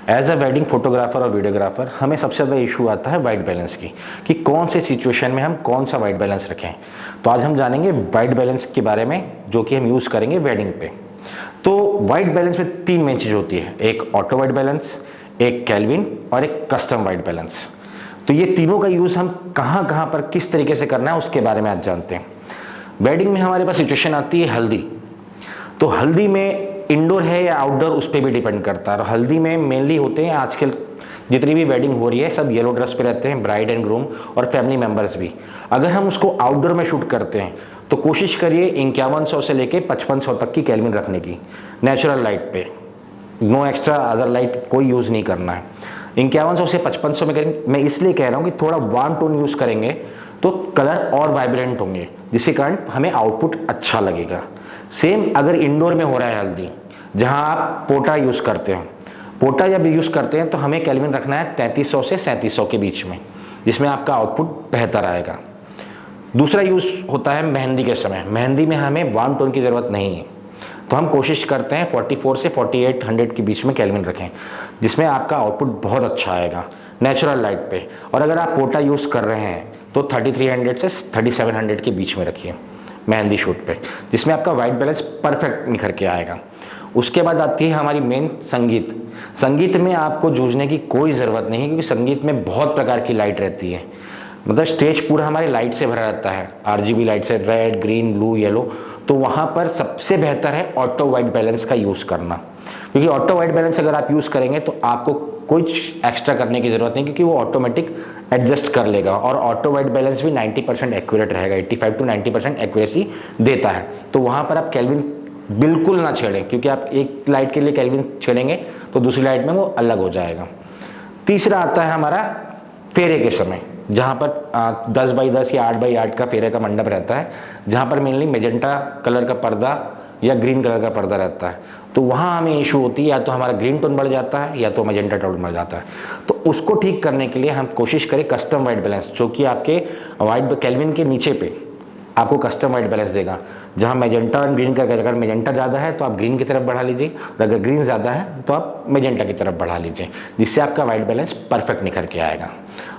As a wedding photographer और videographer हमें सबसे ज़्यादा इशू आता है वाइट बैलेंस की, कि कौन से सिचुएशन में हम कौन सा वाइट बैलेंस रखें। तो आज हम जानेंगे वाइट बैलेंस के बारे में, जो कि हम यूज़ करेंगे वेडिंग पे। तो वाइट बैलेंस में 3 मेन चीज़ होती है, एक ऑटो वाइट बैलेंस, एक केल्विन और एक कस्टम वाइट बैलेंस। तो ये तीनों का यूज़ हम कहाँ कहाँ पर किस तरीके से करना है उसके बारे में आज जानते हैं। वेडिंग में हमारे पास सिचुएशन आती है हल्दी। तो हल्दी में इंडोर है या आउटडोर उस पर भी डिपेंड करता है। और हल्दी में मेनली होते हैं, आजकल जितनी भी वेडिंग हो रही है सब येलो ड्रेस पे रहते हैं, ब्राइड एंड ग्रूम और फैमिली मेम्बर्स भी। अगर हम उसको आउटडोर में शूट करते हैं तो कोशिश करिए 5100 से लेके 5500 तक की केल्विन रखने की, नेचुरल लाइट पे, नो एक्स्ट्रा अदर लाइट कोई यूज़ नहीं करना है। 5100 से 5500 में करेंगे, मैं इसलिए कह रहा हूँ कि थोड़ा वार्म टोन यूज़ करेंगे तो कलर और वाइब्रेंट होंगे, जिसके कारण हमें आउटपुट अच्छा लगेगा। सेम अगर इंडोर में हो रहा है हल्दी, जहाँ आप पोटा यूज़ करते हैं, पोटा जब यूज़ करते हैं तो हमें केल्विन रखना है 3300 से 3700 के बीच में, जिसमें आपका आउटपुट बेहतर आएगा। दूसरा यूज़ होता है मेहंदी के समय। मेहंदी में हमें वार्म टोन की ज़रूरत नहीं है, तो हम कोशिश करते हैं 44 से 4800 के बीच में केल्विन रखें, जिसमें आपका आउटपुट बहुत अच्छा आएगा नेचुरल लाइट पे। और अगर आप पोटा यूज़ कर रहे हैं तो 3300 से 3700 के बीच में रखिए मेहंदी शूट पे, जिसमें आपका वाइट बैलेंस परफेक्ट निखर के आएगा। उसके बाद आती है हमारी मेन संगीत। संगीत में आपको जूझने की कोई ज़रूरत नहीं है, क्योंकि संगीत में बहुत प्रकार की लाइट रहती है। मतलब स्टेज पूरा हमारे लाइट से भरा रहता है, RGB लाइट से, रेड, ग्रीन, ब्लू, येलो। तो वहाँ पर सबसे बेहतर है ऑटो वाइट बैलेंस का यूज़ करना, क्योंकि ऑटो वाइट बैलेंस अगर आप यूज़ करेंगे तो आपको कुछ एक्स्ट्रा करने की ज़रूरत नहीं, क्योंकि वो ऑटोमेटिक एडजस्ट कर लेगा। और ऑटो वाइट बैलेंस भी 90% एक्यूरेट रहेगा, 85 to 90% एक्यूरेसी देता है। तो वहाँ पर आप केल्विन बिल्कुल ना छेड़ें, क्योंकि आप एक लाइट के लिए केल्विन छेड़ेंगे तो दूसरी लाइट में वो अलग हो जाएगा। तीसरा आता है हमारा फेरे के समय, जहाँ पर 10 बाई 10 या 8 बाई 8 का फेरे का मंडप रहता है, जहाँ पर मेनली मेजेंटा कलर का पर्दा या ग्रीन कलर का पर्दा रहता है। तो वहाँ हमें इशू होती है, या तो हमारा ग्रीन टोन बढ़ जाता है या तो मेजेंटा टोन बढ़ जाता है। तो उसको ठीक करने के लिए हम कोशिश करें कस्टम वाइट बैलेंस, जो कि आपके वाइट केल्विन के नीचे पे आपको कस्टम वाइट बैलेंस देगा। जहाँ मेजेंटा और ग्रीन का, अगर मेजेंटा ज़्यादा है तो आप ग्रीन की तरफ बढ़ा लीजिए, और अगर ग्रीन ज़्यादा है तो आप मेजेंटा की तरफ बढ़ा लीजिए, जिससे आपका वाइट बैलेंस परफेक्ट निखर के आएगा।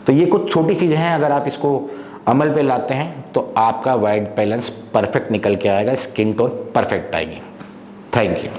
तो ये कुछ छोटी चीज़ें हैं, अगर आप इसको अमल पे लाते हैं तो आपका वाइट बैलेंस परफेक्ट निकल के आएगा, स्किन टोन परफेक्ट आएगी। Thank you.